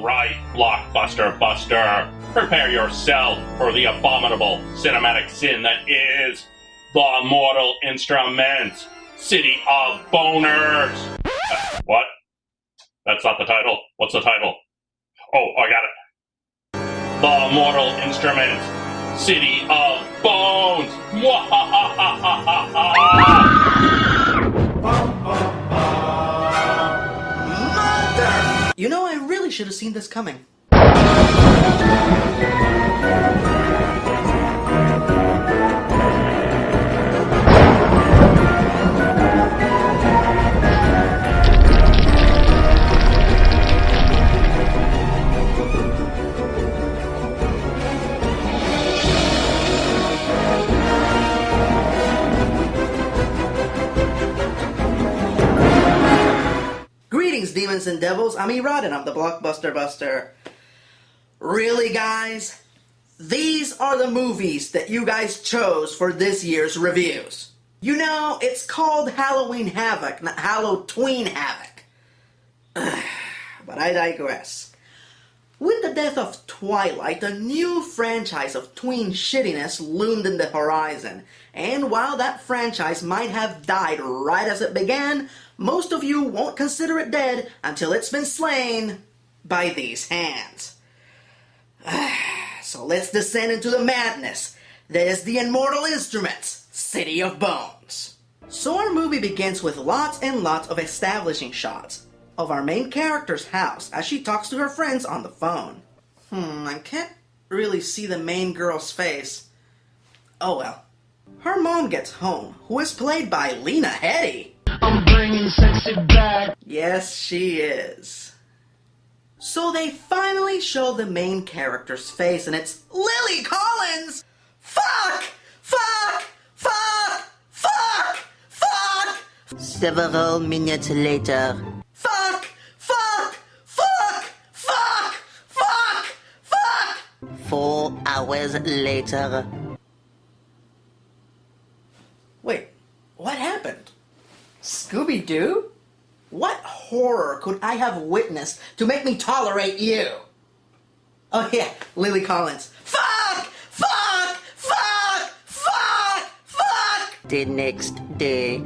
right, Blockbuster Buster. Prepare yourself for the abominable cinematic sin that is the Mortal Instruments, City of Boners. What? That's not the title. What's the title? Oh, I got it. The Mortal Instruments, City of Bones. Mother! You know, I really should have seen this coming. Greetings, demons and devils. I'm Erod and I'm the Blockbuster Buster. Really, guys? These are the movies that you guys chose for this year's reviews. You know, it's called Halloween Havoc, not Hallow-tween Havoc. But I digress. With the death of Twilight, a new franchise of tween shittiness loomed in the horizon. And while that franchise might have died right as it began, most of you won't consider it dead until it's been slain by these hands. So let's descend into the madness that is the Immortal Instruments, City of Bones. So our movie begins with lots and lots of establishing shots of our main character's house as she talks to her friends on the phone. I can't really see the main girl's face. Oh well. Her mom gets home, who is played by Lena Headey. I'm bringing sexy back. Yes, she is. So they finally show the main character's face, and it's Lily Collins! Fuck! Fuck! Fuck! Fuck! Fuck! Several minutes later. Fuck! Fuck! Fuck! Fuck! Fuck! Fuck! 4 hours later. Wait, what happened? Scooby-Doo? What horror could I have witnessed to make me tolerate you? Oh yeah, Lily Collins. Fuck! Fuck! Fuck! Fuck! Fuck! The next day.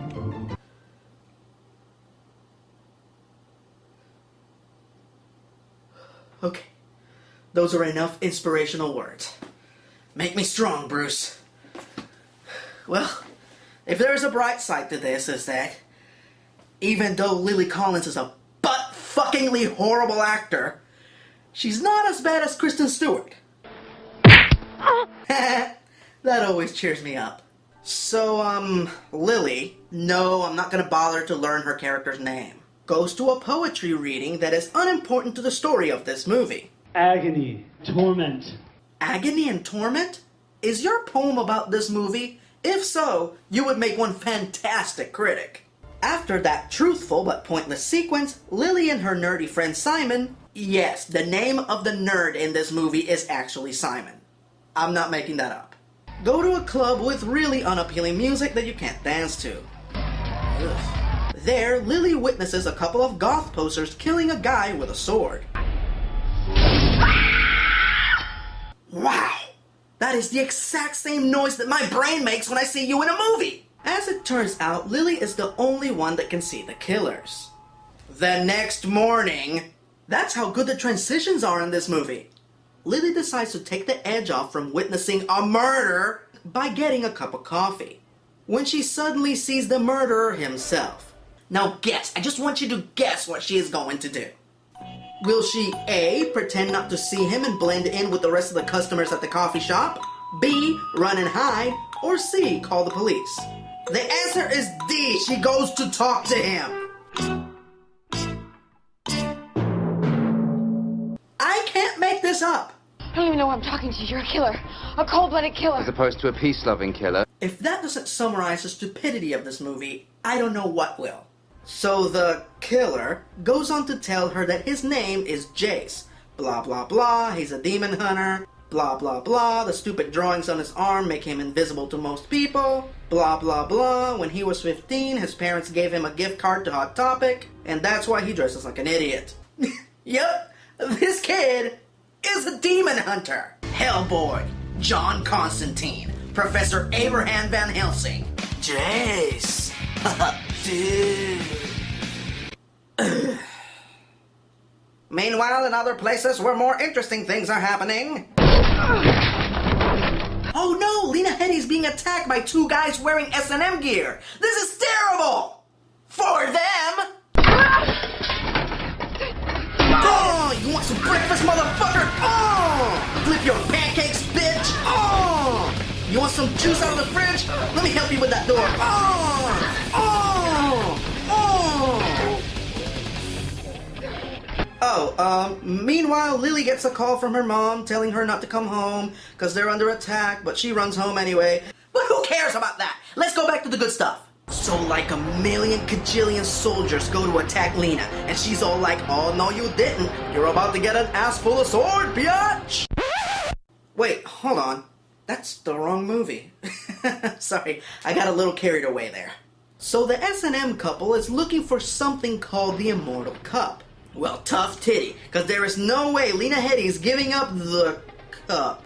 Okay, those are enough inspirational words. Make me strong, Bruce. Well, if there's a bright side to this, is that even though Lily Collins is a butt-fuckingly horrible actor, she's not as bad as Kristen Stewart. That always cheers me up. So, Lily, no, I'm not gonna bother to learn her character's name, goes to a poetry reading that is unimportant to the story of this movie. Agony, torment. Agony and Torment? Is your poem about this movie? If so, you would make one fantastic critic. After that truthful but pointless sequence, Lily and her nerdy friend Simon, yes, the name of the nerd in this movie is actually Simon. I'm not making that up. Go to a club with really unappealing music that you can't dance to. Ugh. There, Lily witnesses a couple of goth posters killing a guy with a sword. Wow! That is the exact same noise that my brain makes when I see you in a movie! As it turns out, Lily is the only one that can see the killers. The next morning, that's how good the transitions are in this movie. Lily decides to take the edge off from witnessing a murder by getting a cup of coffee, when she suddenly sees the murderer himself. Now guess, I just want you to guess what she is going to do. Will she A, pretend not to see him and blend in with the rest of the customers at the coffee shop? B, run and hide? Or C, call the police? The answer is D, she goes to talk to him. I can't make this up. I don't even know why I'm talking to you. You're a killer. A cold-blooded killer. As opposed to a peace-loving killer. If that doesn't summarize the stupidity of this movie, I don't know what will. So the killer goes on to tell her that his name is Jace. Blah blah blah, he's a demon hunter. Blah blah blah, the stupid drawings on his arm make him invisible to most people. Blah blah blah, when he was 15, his parents gave him a gift card to Hot Topic, and that's why he dresses like an idiot. Yep, This kid is a demon hunter. Hellboy, John Constantine, Professor Abraham Van Helsing, Jace. Dude. Meanwhile, in other places where more interesting things are happening. Oh no, Lena Headey's being attacked by two guys wearing S&M gear. This is terrible! For them! Oh, you want some breakfast, motherfucker? Oh! Flip your pancakes, bitch! Oh! You want some juice out of the fridge? Let me help you with that door. Oh! Oh! Oh! Meanwhile, Lily gets a call from her mom telling her not to come home because they're under attack, but she runs home anyway. But who cares about that? Let's go back to the good stuff. So like a million kajillion soldiers go to attack Lena, and she's all like, oh no you didn't. You're about to get an ass full of sword, biatch! Wait, hold on. That's the wrong movie. Sorry, I got a little carried away there. So the S&M couple is looking for something called the Immortal Cup. Well, tough titty, because there is no way Lena Headey is giving up the cup.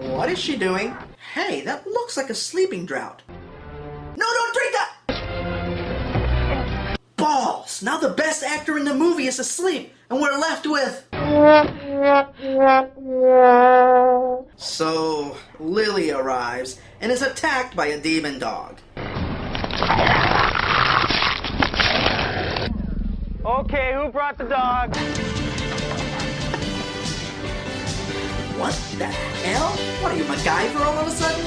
What is she doing? Hey, that looks like a sleeping draught. No, don't drink that! Balls! Now the best actor in the movie is asleep, and we're left with... So, Lily arrives, and is attacked by a demon dog. Okay, who brought the dog? What the hell? What are you, MacGyver all of a sudden?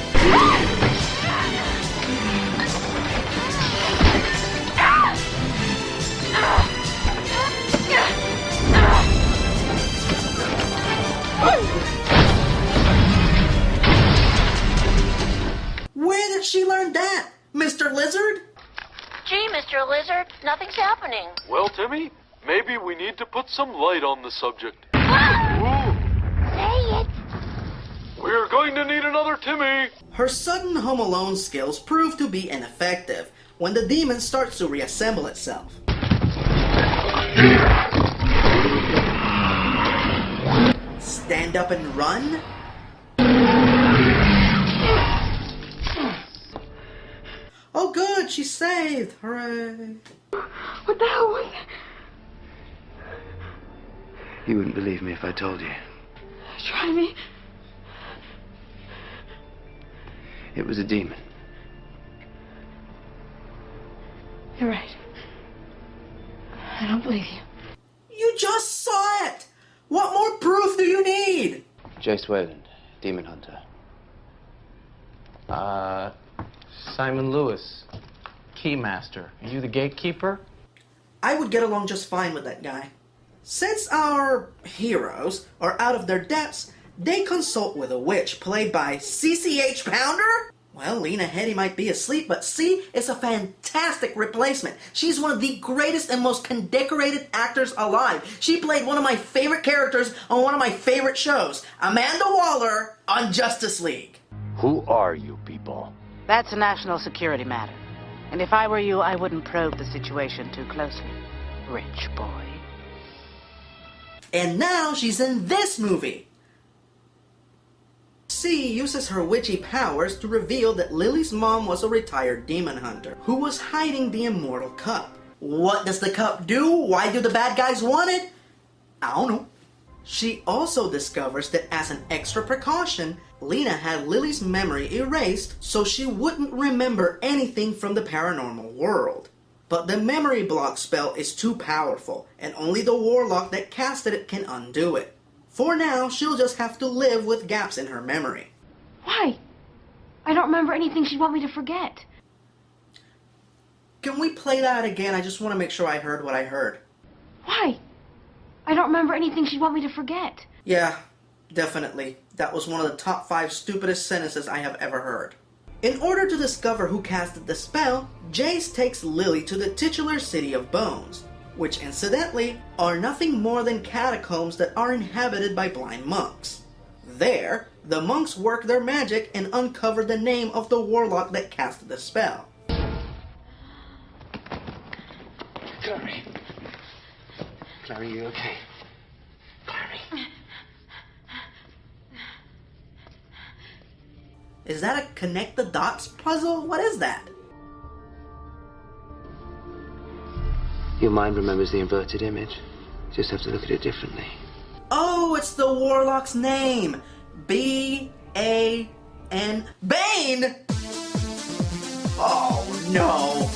Where did she learn that, Mr. Lizard? Gee, Mr. Lizard, nothing's happening. Well, Timmy, maybe we need to put some light on the subject. Say it. We're going to need another Timmy. Her sudden Home Alone skills prove to be ineffective when the demon starts to reassemble itself. Stand up and run? Oh good, she's saved! Hooray! What the hell was that? You wouldn't believe me if I told you. Try me. It was a demon. You're right. I don't believe you. You just saw it! What more proof do you need? Jace Wayland, demon hunter. Simon Lewis, Keymaster. Are you the gatekeeper? I would get along just fine with that guy. Since our heroes are out of their depths, they consult with a witch played by CCH Pounder? Well, Lena Headey might be asleep, but C is a fantastic replacement. She's one of the greatest and most condecorated actors alive. She played one of my favorite characters on one of my favorite shows, Amanda Waller on Justice League. Who are you people? That's a national security matter. And if I were you, I wouldn't probe the situation too closely. Rich boy. And now she's in this movie. C uses her witchy powers to reveal that Lily's mom was a retired demon hunter who was hiding the Immortal Cup. What does the cup do? Why do the bad guys want it? I don't know. She also discovers that as an extra precaution, Lena had Lily's memory erased so she wouldn't remember anything from the paranormal world. But the memory block spell is too powerful, and only the warlock that casted it can undo it. For now, she'll just have to live with gaps in her memory. Why? I don't remember anything she'd want me to forget. Can we play that again? I just want to make sure I heard what I heard. Why? I don't remember anything she'd want me to forget. Yeah, definitely. That was one of the top 5 stupidest sentences I have ever heard. In order to discover who casted the spell, Jace takes Lily to the titular City of Bones, which incidentally are nothing more than catacombs that are inhabited by blind monks. There, the monks work their magic and uncover the name of the warlock that casted the spell. Clary, you okay? Clary. Is that a connect the dots puzzle? What is that? Your mind remembers the inverted image. You just have to look at it differently. Oh, it's the warlock's name. B-A-N. Bane! Oh, no.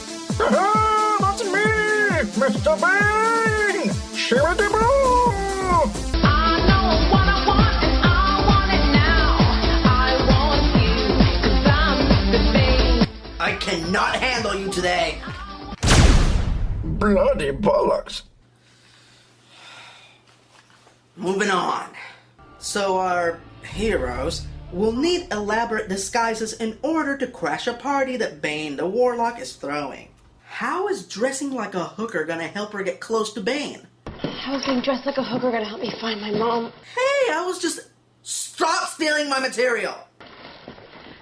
That's me, Mr. Bane! Shimmy-de-boo! I know what I want and I want it now. I want you, 'cause I'm Mr. Bane. I cannot handle you today. Bloody bollocks. Moving on. So our heroes will need elaborate disguises in order to crash a party that Bane the Warlock is throwing. How is dressing like a hooker gonna help her get close to Bane? How is being dressed like a hooker gonna help me find my mom? Hey, I was just... Stop stealing my material!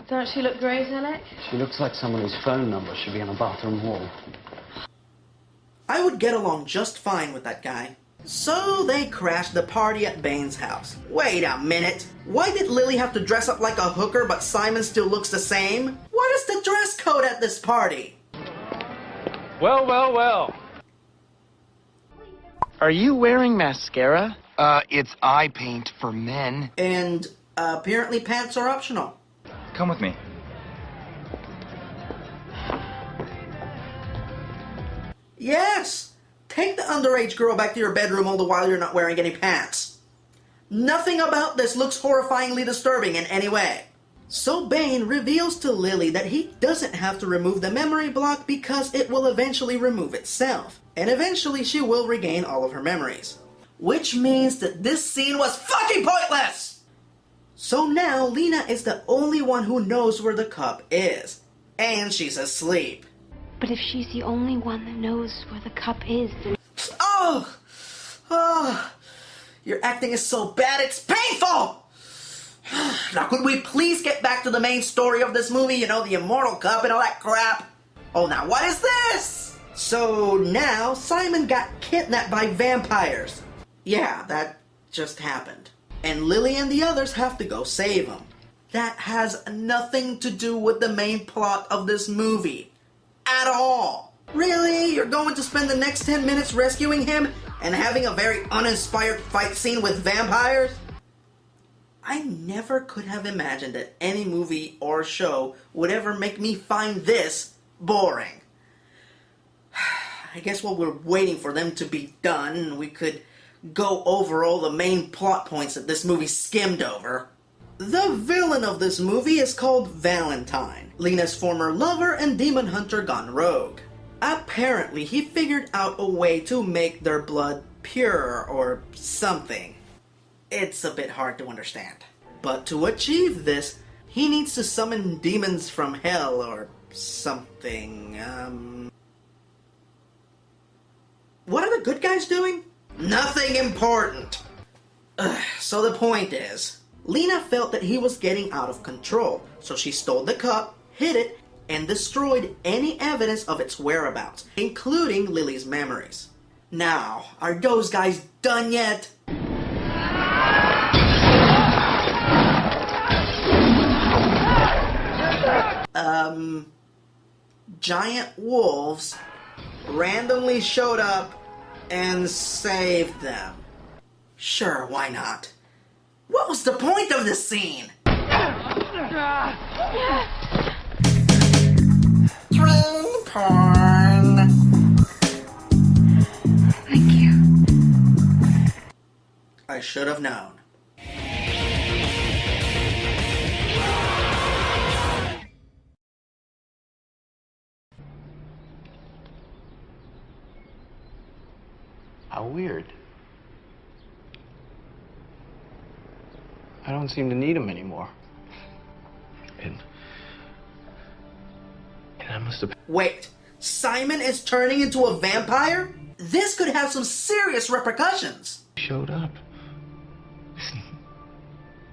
Don't she look great, Alec? She looks like someone whose phone number should be on a bathroom wall. I would get along just fine with that guy. So they crashed the party at Bane's house. Wait a minute. Why did Lily have to dress up like a hooker but Simon still looks the same? What is the dress code at this party? Well, well, well. Are you wearing mascara? It's eye paint for men. And apparently pants are optional. Come with me. Yes! Take the underage girl back to your bedroom all the while you're not wearing any pants. Nothing about this looks horrifyingly disturbing in any way. So Bane reveals to Lily that he doesn't have to remove the memory block because it will eventually remove itself. And eventually she will regain all of her memories. Which means that this scene was fucking pointless! So now Lena is the only one who knows where the cup is. And she's asleep. But if she's the only one that knows where the cup is, then... Oh! Oh! Your acting is so bad, it's painful! Now could we please get back to the main story of this movie? You know, the immortal cup and all that crap? Oh, now what is this? So now Simon got kidnapped by vampires. Yeah, that just happened. And Lily and the others have to go save him. That has nothing to do with the main plot of this movie. At all. Really? You're going to spend the next 10 minutes rescuing him and having a very uninspired fight scene with vampires? I never could have imagined that any movie or show would ever make me find this boring. I guess while we're waiting for them to be done, we could go over all the main plot points that this movie skimmed over. The villain of this movie is called Valentine, Lena's former lover and demon hunter gone rogue. Apparently, he figured out a way to make their blood pure or something. It's a bit hard to understand. But to achieve this, he needs to summon demons from hell or something. What are the good guys doing? Nothing important. So the point is, Lena felt that he was getting out of control, so she stole the cup, hid it, and destroyed any evidence of its whereabouts, including Lily's memories. Now, are those guys done yet? Giant wolves randomly showed up and saved them. Sure, why not? What was the point of this scene? Train porn. Thank you. I should have known. How weird. I don't seem to need him anymore. And I must have... Wait, Simon is turning into a vampire? This could have some serious repercussions. Showed up. Listen,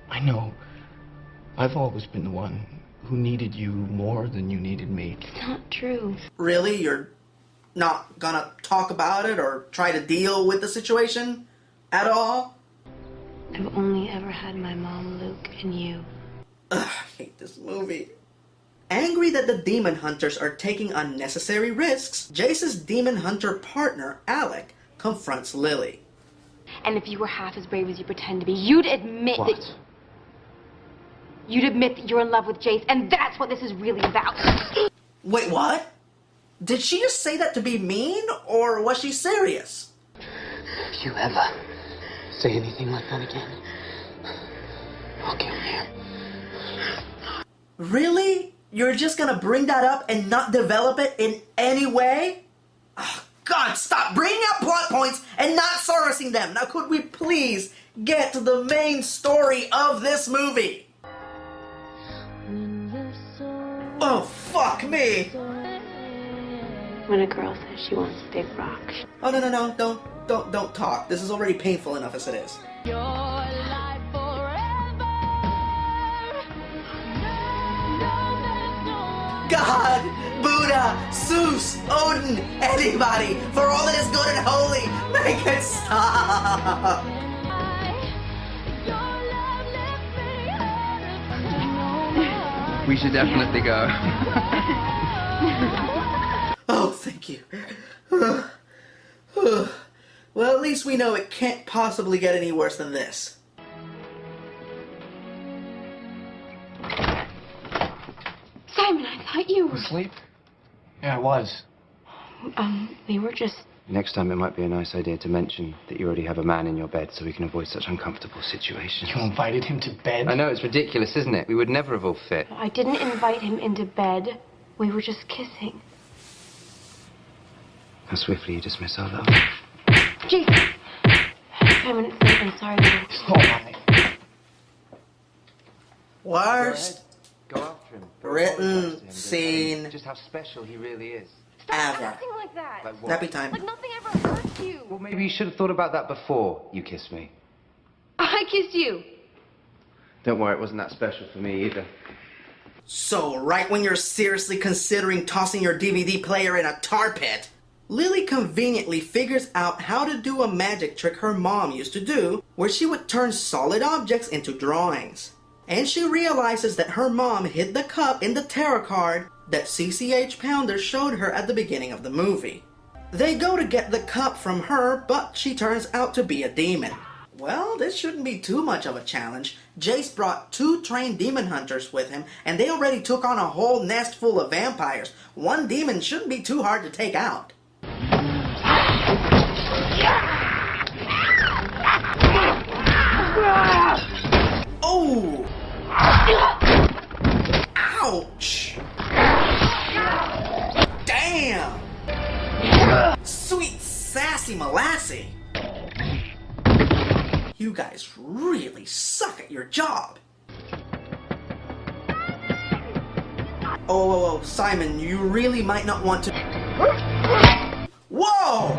I know. I've always been the one who needed you more than you needed me. It's not true. Really? You're not gonna talk about it or try to deal with the situation at all? I've only ever had my mom, Luke, and you. Ugh, I hate this movie. Angry that the demon hunters are taking unnecessary risks, Jace's demon hunter partner, Alec, confronts Lily. And if you were half as brave as you pretend to be, you'd admit that... You'd admit that you're in love with Jace, and that's what this is really about. Wait, what? Did she just say that to be mean, or was she serious? If you ever say anything like that again, I'll kill you. Really? You're just gonna bring that up and not develop it in any way? Oh, God, stop bringing up plot points and not servicing them. Now, could we please get to the main story of this movie? Oh, fuck me. When a girl says she wants a big rock. Oh, no, don't talk. This is already painful enough as it is. God, Buddha, Zeus, Odin, anybody, for all that is good and holy, make it stop. We should definitely go. Oh, thank you. Well, at least we know it can't possibly get any worse than this. Simon, I thought you were... Asleep? Yeah, I was. We were just... Next time, it might be a nice idea to mention that you already have a man in your bed so we can avoid such uncomfortable situations. You invited him to bed? I know, it's ridiculous, isn't it? We would never have all fit. I didn't invite him into bed. We were just kissing. How swiftly you dismiss our love. Jesus! Simon, it's late. I'm sorry. Oh, my. Worst Go after him. written scene Just how special he really is. Stop ever. acting like that. Like what? Happy time. Like nothing ever hurts you. Well, maybe you should have thought about that before you kissed me. I kissed you. Don't worry, it wasn't that special for me either. So, right when you're seriously considering tossing your DVD player in a tar pit, Lily conveniently figures out how to do a magic trick her mom used to do, where she would turn solid objects into drawings. And she realizes that her mom hid the cup in the tarot card that CCH Pounder showed her at the beginning of the movie. They go to get the cup from her, but she turns out to be a demon. Well, this shouldn't be too much of a challenge. Jace brought 2 trained demon hunters with him, and they already took on a whole nest full of vampires. One demon shouldn't be too hard to take out. Oh! Ouch! Damn! Sweet sassy Molassy! You guys really suck at your job! Oh, Simon, you really might not want to... Whoa!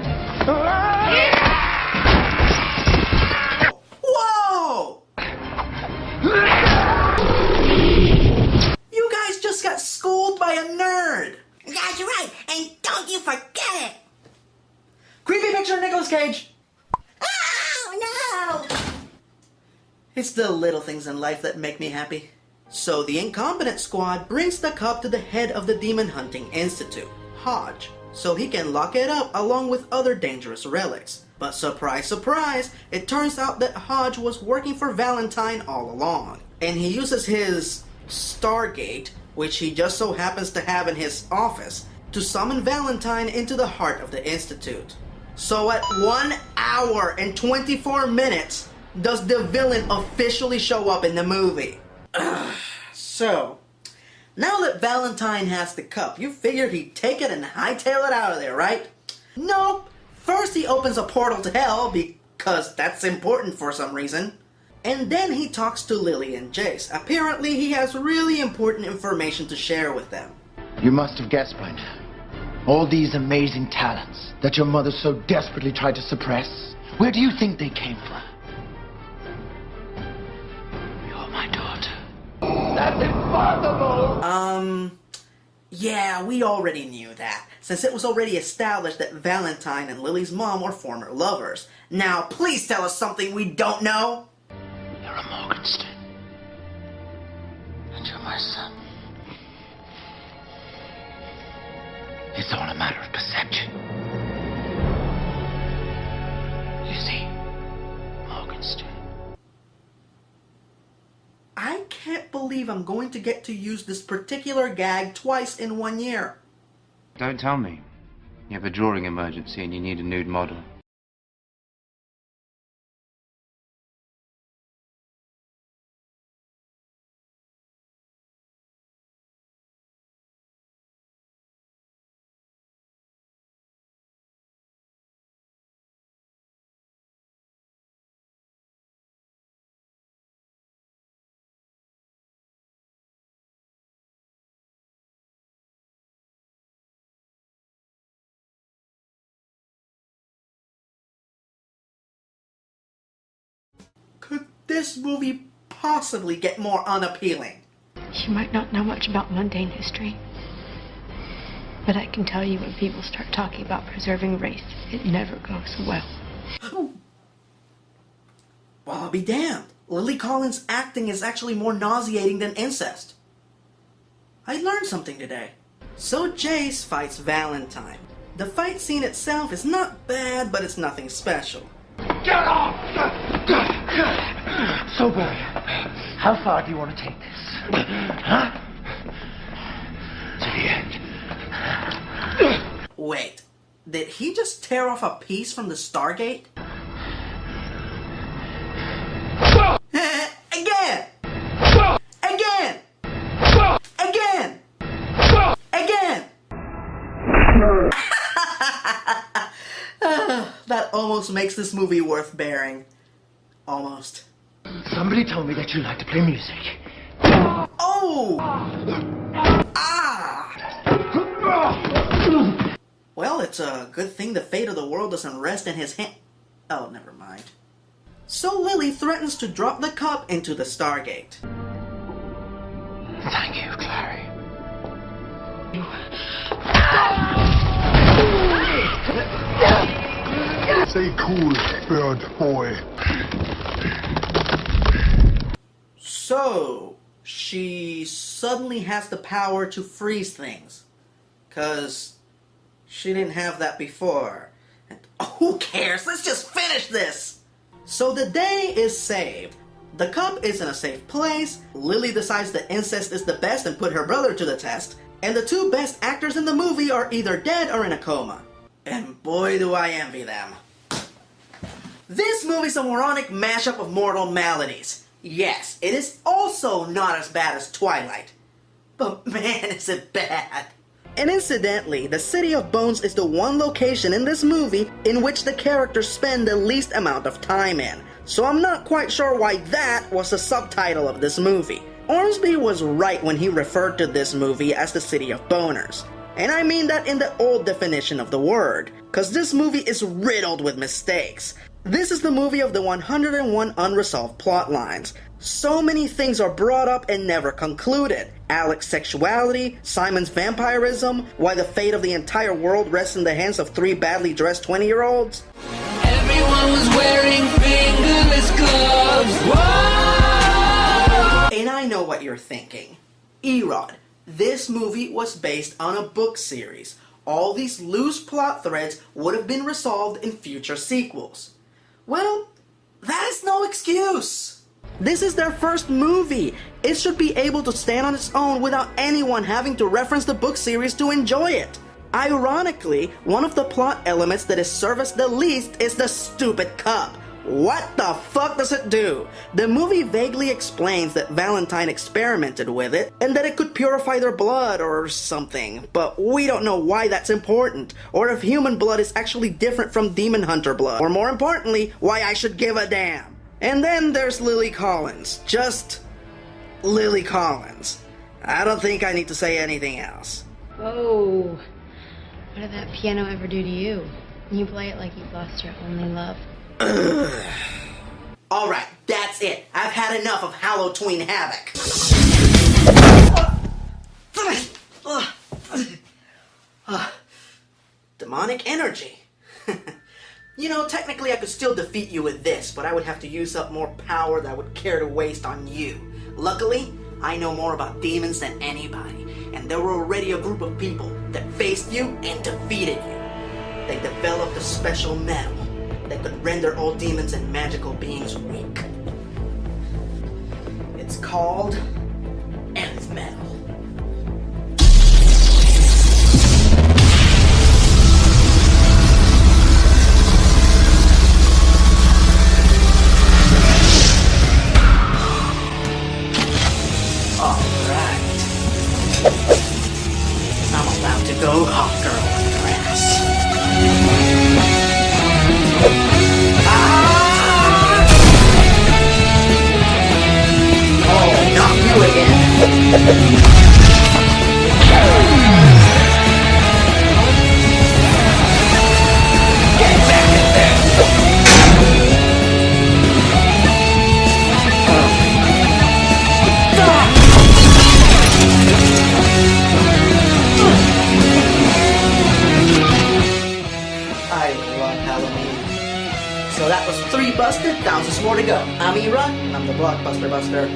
Whoa! You guys just got schooled by a nerd! That's right, and don't you forget it! Creepy picture of Nicolas Cage! Oh, no! It's the little things in life that make me happy. So the incompetent squad brings the cup to the head of the Demon Hunting Institute, Hodge, so he can lock it up along with other dangerous relics. But surprise, surprise, it turns out that Hodge was working for Valentine all along. And he uses his Stargate, which he just so happens to have in his office, to summon Valentine into the heart of the Institute. So at 1 hour and 24 minutes, does the villain officially show up in the movie. So, now that Valentine has the cup, you figured he'd take it and hightail it out of there, right? Nope. First he opens a portal to hell, because that's important for some reason. And then he talks to Lily and Jace. Apparently he has really important information to share with them. You must have guessed by now. All these amazing talents that your mother so desperately tried to suppress, where do you think they came from? You're my daughter. That's impossible! Yeah, we already knew that, since it was already established that Valentine and Lily's mom were former lovers. Now, please tell us something we don't know. You're a Morgenstern. And you're my son. It's all a matter of perception. You see, Morgenstern. I can't believe I'm going to get to use this particular gag twice in 1 year. Don't tell me. You have a drawing emergency and you need a nude model. Could this movie possibly get more unappealing? You might not know much about mundane history, but I can tell you when people start talking about preserving race, it never goes well. Well, I'll be damned. Lily Collins' acting is actually more nauseating than incest. I learned something today. So Jace fights Valentine. The fight scene itself is not bad, but it's nothing special. Get off! So, boy, how far do you want to take this? Huh? To the end. Wait, did he just tear off a piece from the Stargate? Again! Again! Again! Again! That almost makes this movie worth bearing. Almost. Somebody told me that you like to play music. Oh! Ah! Well, it's a good thing the fate of the world doesn't rest in his hand. Oh, never mind. So Lily threatens to drop the cup into the Stargate. Thank you, Clary. Stay cool, bird boy. So, she suddenly has the power to freeze things. 'Cause she didn't have that before. And, who cares? Let's just finish this! So the day is saved. The cup is in a safe place. Lily decides that incest is the best and put her brother to the test. And the two best actors in the movie are either dead or in a coma. And boy do I envy them. This movie's a moronic mashup of mortal maladies. Yes, it is also not as bad as Twilight. But man, is it bad. And incidentally, the City of Bones is the one location in this movie in which the characters spend the least amount of time in. So I'm not quite sure why that was the subtitle of this movie. Ormsby was right when he referred to this movie as the City of Boners. And I mean that in the old definition of the word, cause this movie is riddled with mistakes. This is the movie of the 101 unresolved plot lines. So many things are brought up and never concluded. Alec's sexuality, Simon's vampirism, why the fate of the entire world rests in the hands of 3 badly dressed 20-year-olds. Everyone was wearing fingerless gloves. Whoa! And I know what you're thinking. Erod, this movie was based on a book series. All these loose plot threads would have been resolved in future sequels. Well, that is no excuse. This is their first movie. It should be able to stand on its own without anyone having to reference the book series to enjoy it. Ironically, one of the plot elements that is serviced the least is the stupid cup. What the fuck does it do? The movie vaguely explains that Valentine experimented with it and that it could purify their blood or something, but we don't know why that's important, or if human blood is actually different from demon hunter blood, or more importantly, why I should give a damn. And then there's Lily Collins. Just Lily Collins. I don't think I need to say anything else. Whoa. What did that piano ever do to you? You play it like you've lost your only love. Alright, that's it. I've had enough of Halloween Havoc. Demonic energy. You know, technically I could still defeat you with this, but I would have to use up more power than I would care to waste on you. Luckily, I know more about demons than anybody, and there were already a group of people that faced you and defeated you. They developed a special metal that could render all demons and magical beings weak. It's called Nth Metal. Alright. I'm about to go hot girl on your ass. Oh, not you again. Get back in there. I love Halloween. So that was 3 busted, thousands more to go. I'm E-Rod, and I'm the Blockbuster Buster.